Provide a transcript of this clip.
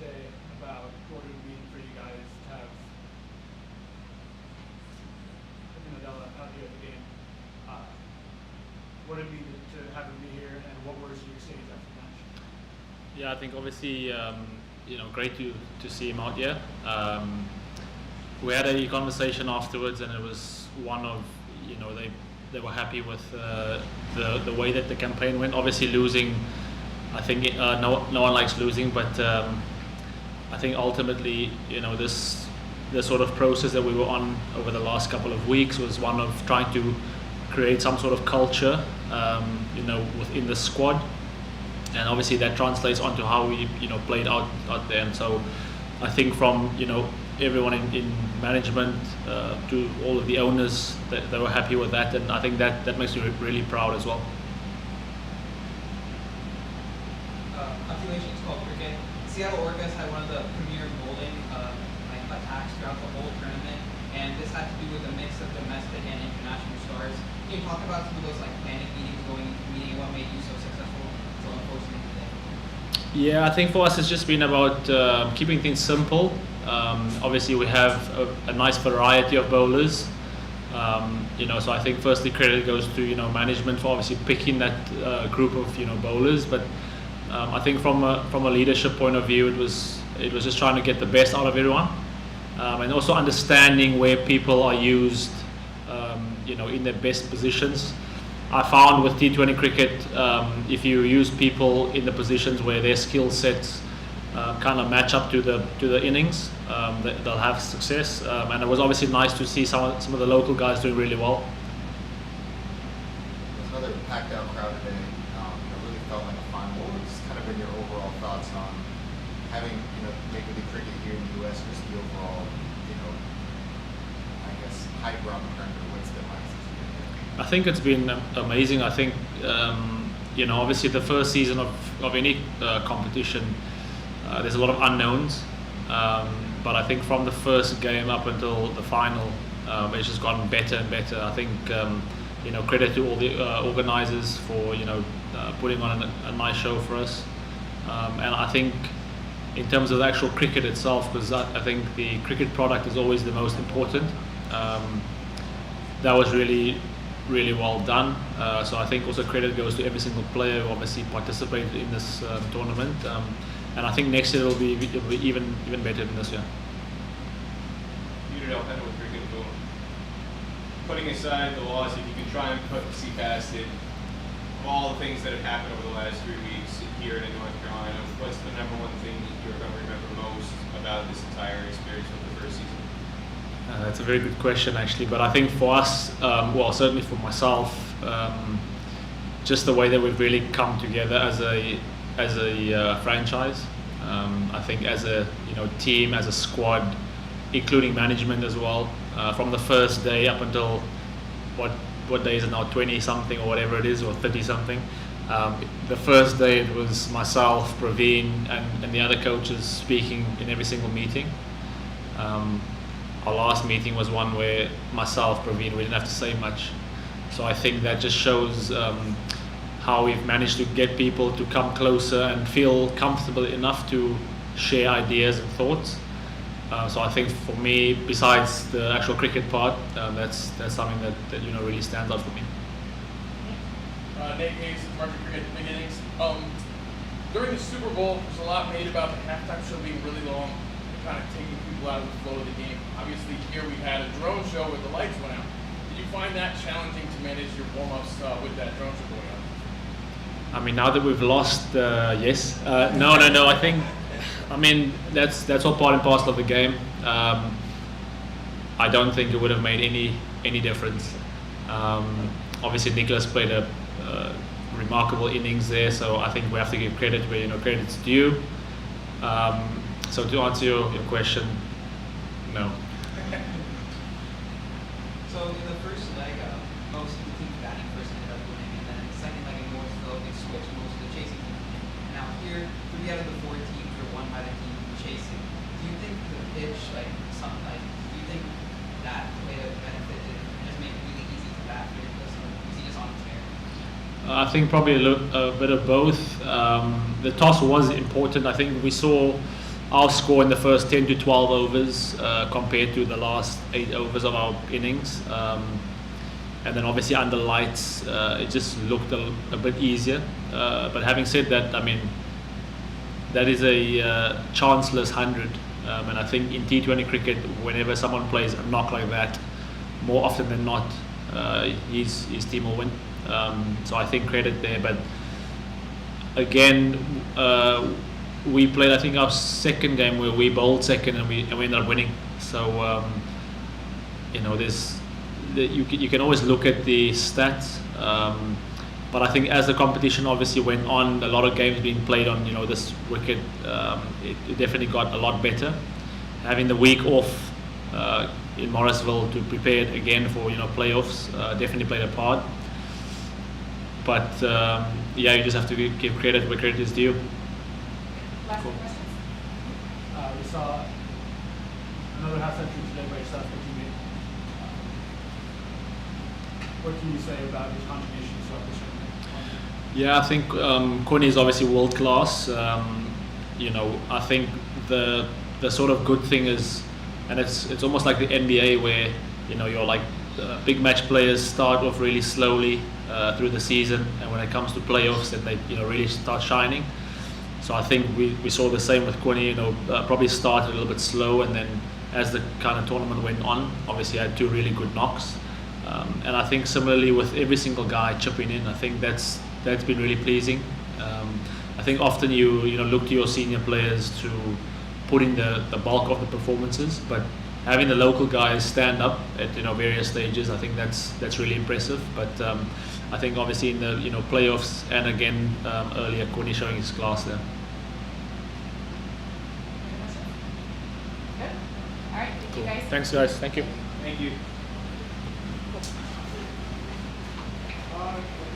today about what it would mean for you guys to have Nadella out here at the game. What did it mean to have him be here, and what words did you exchange after the match? Yeah, I think obviously great to see him out here. We had a conversation afterwards, and it was one of they were happy with the way that the campaign went. Obviously losing, I think no one likes losing, but I think ultimately the sort of process that we were on over the last couple of weeks was one of trying to create some sort of culture within the squad, and obviously that translates onto how we played out there. And so I think from everyone in management to all of the owners, they were happy with that, and I think that makes me really proud as well. Populations called cricket. Seattle Orcas had one of the premier bowling attacks throughout the whole tournament, and this had to do with a mix of domestic and international stars. Can you talk about some of those panic meetings going into the meeting? What made you so successful until unfortunately today? Yeah, I think for us it's just been about keeping things simple. Obviously we have a nice variety of bowlers. So I think firstly credit goes to management for obviously picking that group of bowlers, but I think from a leadership point of view, it was just trying to get the best out of everyone, and also understanding where people are used, in their best positions. I found with T20 cricket, if you use people in the positions where their skill sets kind of match up to the innings, they'll have success. And it was obviously nice to see some of the local guys doing really well. There's another packed out crowd today. Really felt like a final. What was kind of been your overall thoughts on having Major League Cricket here in the U.S. Just the overall, I guess hype around the country? What's the mindset? I think it's been amazing. I think obviously the first season of any competition, there's a lot of unknowns, but I think from the first game up until the final, it's just gotten better and better. I think credit to all the organisers for putting on a nice show for us, and I think in terms of the actual cricket itself, because I think the cricket product is always the most important. That was really well done. So I think also credit goes to every single player who obviously participated in this tournament. And I think next year it'll be even better than this year. With cricket, putting aside the loss, if you can try and see past it, of all the things that have happened over the last 3 weeks here in North Carolina, what's the number one thing that you're going to remember most about this entire experience of the first season? That's a very good question, actually. But I think for us, certainly for myself, just the way that we've really come together as a franchise. I think as a team, as a squad, including management as well. From the first day up until what day is it now, 20 something or whatever it is, or 30 something. The first day it was myself, Praveen, and the other coaches speaking in every single meeting. Our last meeting was one where myself, Praveen, we didn't have to say much. So I think that just shows how we've managed to get people to come closer and feel comfortable enough to share ideas and thoughts. So I think for me, besides the actual cricket part, that's something that really stands out for me. Nate Hayes, Market Cricket Beginnings. During the Super Bowl, there's a lot made about the halftime show being really long and kind of taking people out of the flow of the game. Obviously, here we had a drone show where the lights went out. Did you find that challenging to manage your warm-ups with that drone show going on? I mean, now that we've lost, yes. No. I mean, that's all part and parcel of the game. I don't think it would have made any difference. Obviously, Nicholas played a remarkable innings there, so I think we have to give credit where credit's due. So to answer your question, no. So in the first leg, most of the team batting first ended up winning, and then in the second leg in Northville, they switched most of the chasing team. Now here, 3 out of the 4 teams were won by the team chasing. Do you think the pitch, do you think that played a benefit and just made it really easy to bat here? Because easy just on its air? I think probably a bit of both. The toss was important. I think we saw our score in the first 10 to 12 overs compared to the last 8 overs of our innings. And then obviously under lights, it just looked a bit easier. But having said that, I mean, that is a chanceless 100. And I think in T20 cricket, whenever someone plays a knock like that, more often than not, his team will win. So I think credit there. But again, we played, I think, our second game where we bowled second and we ended up winning. So you know, you can always look at the stats, but I think as the competition obviously went on, a lot of games being played on, you know, this wicket, it definitely got a lot better. Having the week off in Morrisville to prepare again for, you know, playoffs definitely played a part. But yeah, you just have to give credit where credit is due. Last Cool. questions? We saw another half century today by yourself, your teammate. What can you say about his contributions throughout this tournament? Yeah, I think Coney is obviously world class. You know, I think the sort of good thing is, and it's almost like the NBA where, you know, you're like big match players start off really slowly through the season, and when it comes to playoffs, then they, you know, really start shining. So I think we saw the same with Coney. You know, probably started a little bit slow, and then as the kind of tournament went on, obviously had 2 really good knocks. And I think similarly with every single guy chipping in, I think that's been really pleasing. I think often you know, look to your senior players to put in the bulk of the performances, but having the local guys stand up at, you know, various stages, I think that's really impressive. But I think obviously in the, you know, playoffs and again earlier, Coney showing his class there. Good. All right. Thank you guys. Thanks guys. Thank you. Thank you.